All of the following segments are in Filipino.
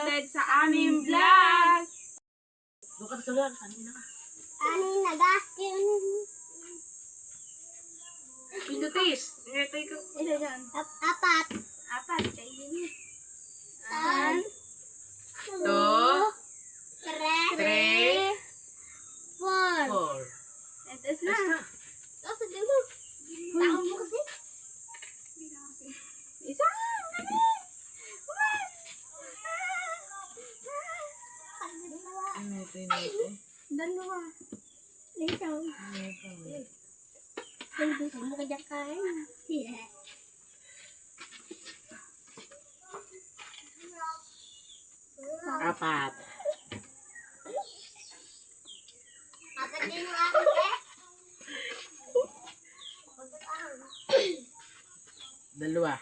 uploaded sa aming vlog. Bukas sa vlog, kanina ka. Aning nagakin. Pindutis. Ito ikaw. Ito dyan. Apat. Apat. Kainin. One. Two. Three. Four. 4. Ito na. Kasi dito. Taon mo kasi. Isa. Ito. Dalawa. Ikaw. Gusto mo kaya kain? Yeah. Apat. Apat din yung akin eh. Dalawa.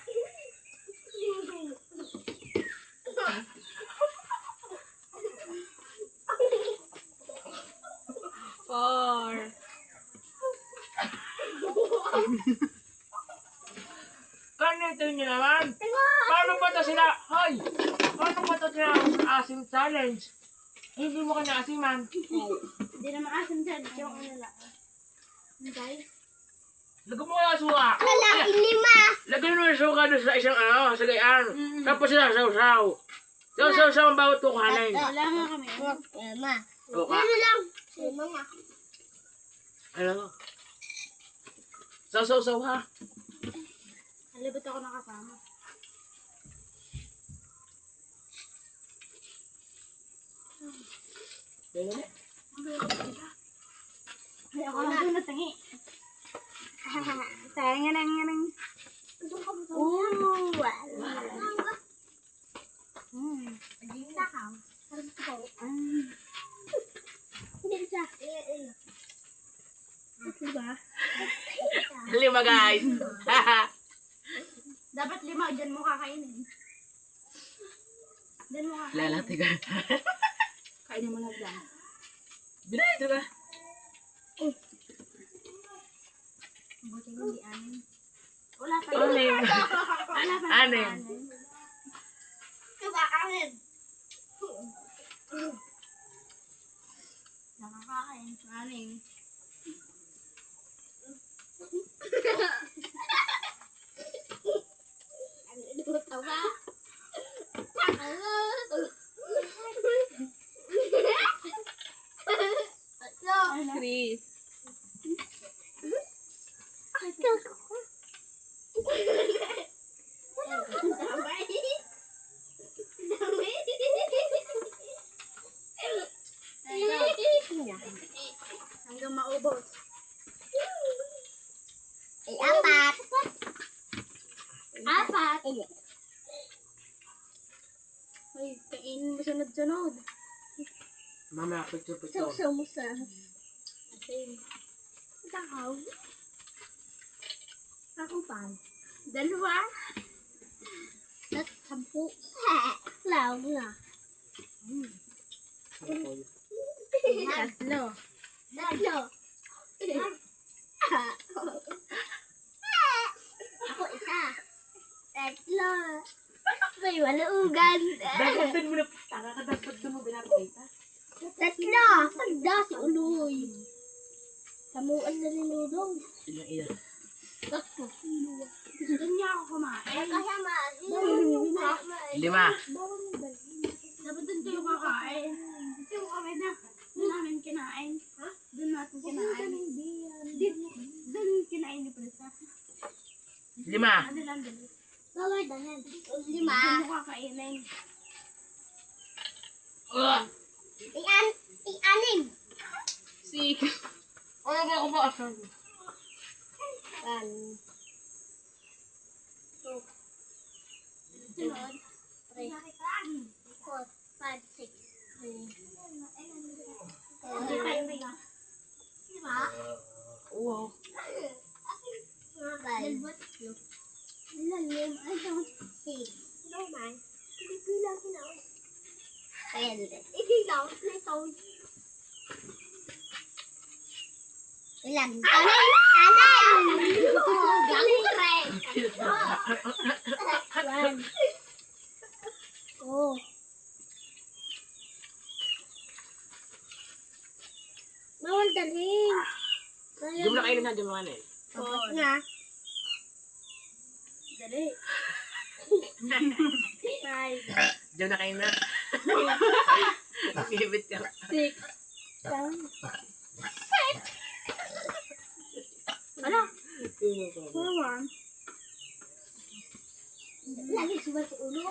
Four. Kanito nyo naman? Paano ba ito sila? Hoy! Paano ba ito sila asim challenge? Hindi mo ka naasiman. Hindi na maasim dyan. Yung ano lang. Guys. Lagyan mo yung suka. Lalaki 5. Lagyan mo yung suka doon sa isang sa gayaan. Tapos sila saw-saw. Saw-saw ang bawat tukanin. Wala nga kami. Ma. Suka. Ano lang? Sino nga? Ano? Saw-saw ha. Halibot ako nakasama. Ganyan eh. Ay, ako lang doon natangi. Tanga nang nang. Ooh. Takaw. Hindi siya. Diba? 5 guys. Dapat 5 dyan mo kakainin. Dyan mo kakainin. Lalati ka. Kainin mo na dyan. Binay ito ka. Buti hindi anin. Wala pa Ano yun. yun? Wala pa Ano yun? Kumakain. Nakakain. Anin. Ano ito ba? Chris. Hanggang maubos. Ay, apat. Apat. Ay, kainin mo sunod-sunod. Mama, picture-picture. Samusa. Asin. Takaw. Ako pa. 2. At 10. Laog na. 3. Dalo. Ako isa. 3. May walugan. Dapat din mo na. Taka ka dapat din mo binapakita. 3. Tanda si Uloy. Tamuan na ni Lulong. Ilan. 3. Doon niya ako kumain. Kaya ma. 5. Dapat doon kayo kakain. Kasi kami na. Doon namin kinain. Doon natin kinain. Doon kinain ni Presa. 5. Ano lang doon? Bawal dahan. 5. Doon mo kakainin. Ianim. 6. Ano ba ako ba asan? 1. 2. Sunod. 3. 4. 5. 6. Hindi pa yung biga. Diba? Wow. Lalbot. Lalim. I don't see. No man. Hindi bilang sinaw. Pwede. Ibigaw. Nito. Ilan? Anay! Anay! Galing rin! 1. 2. 3. Bawal dalhin. Diyan mo na kainin na, diyan mo kainin. Tapos na. Dali. 5, Diyan na kainin na. Bibit ka. 6, 7. Ano? 4, 1. Lagi subat sa ulo. 1.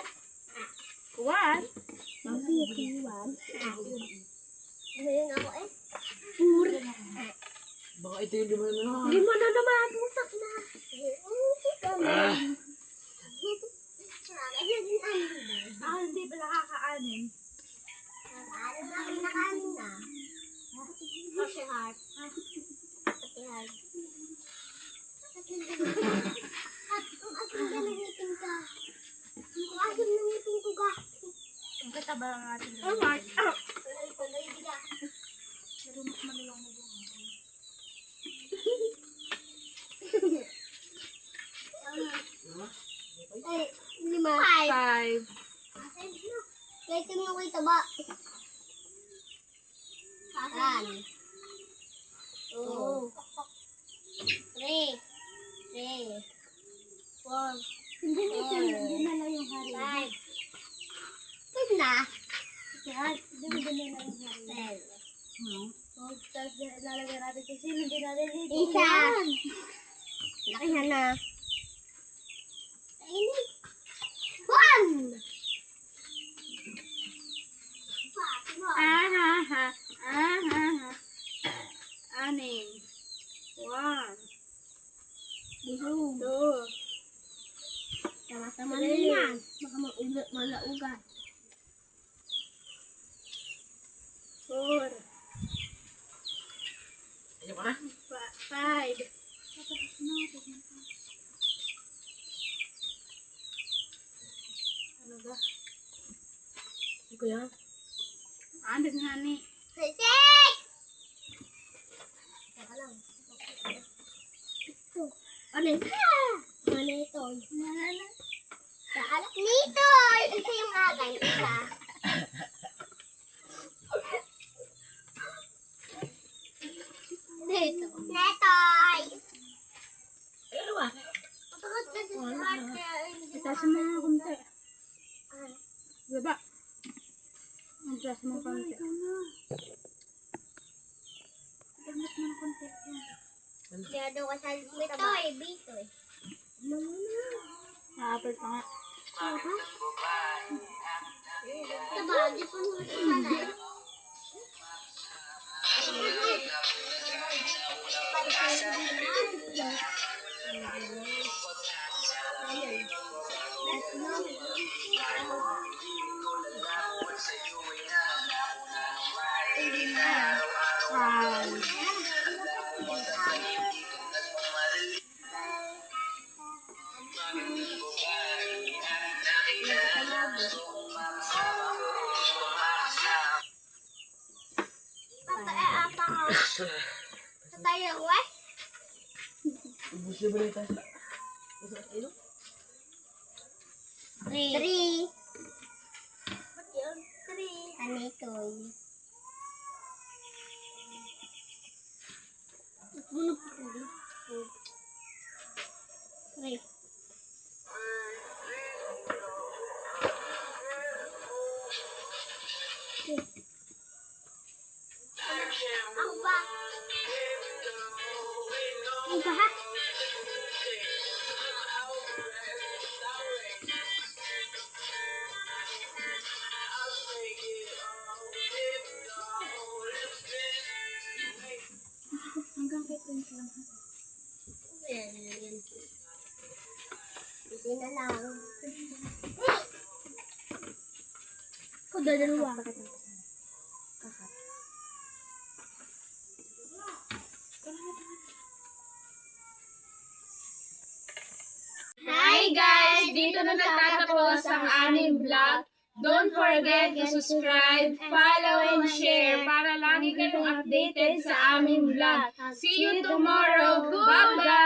Ngayon ako eh. Baka ito yung lima na. Lima na naman. Putak na. Ah, hindi pa nakakaanin. Nakain na. Kasi heart. Pati heart. At kung asin ka nangipin ka. Kung asin nangipin ko ka. Ang kataba ng ating Oh, heart. Tuloy-tuloy ka. pero mas malayang na doon. Ay, 5. 5. Kaya tingnan ko yung taba. Asan? 2. 3. 4. Hindi na lang yung hari. 5. Pwede na. Yan, hindi na lang yung hari. 10. Tapos lalagyan natin kasi hindi natin dito. Isa. Laki na. Init. 1. Aha. 6. 1. 2. Tama-tama na yan. Baka malaugan. 4. Ayun ka na. 5. Ano ba? Hindi ko yan. Ano nga ni? 6. Teka lang. Ano ito? Ano ito? Sa anak nito. Isa yung akin. Isa. Neto. Netoy. Ano ba? Pagkat na sa smart. Itaas mo nga kunti. Baba. Itaas mo kunti. Gamit mo na kunti. Kaya daw ka sa Bitoy. Bitoy. Nakapal pa nga. Taba, di pa naman sa sanay. Sa tayo, what? Ubus yung balita. Ano? 3. Ba't yun? 3. Ano ito? Ano po ito? 3. Ako ba? Ako ba ha? Hanggang kay Prince lang. Yan. Hindi na lang. Ako dalawa. Hi guys! Dito na nagtatapos ang aming vlog. Don't forget to subscribe, follow, and share para lagi kayong updated sa aming vlog. See you tomorrow! Bye-bye!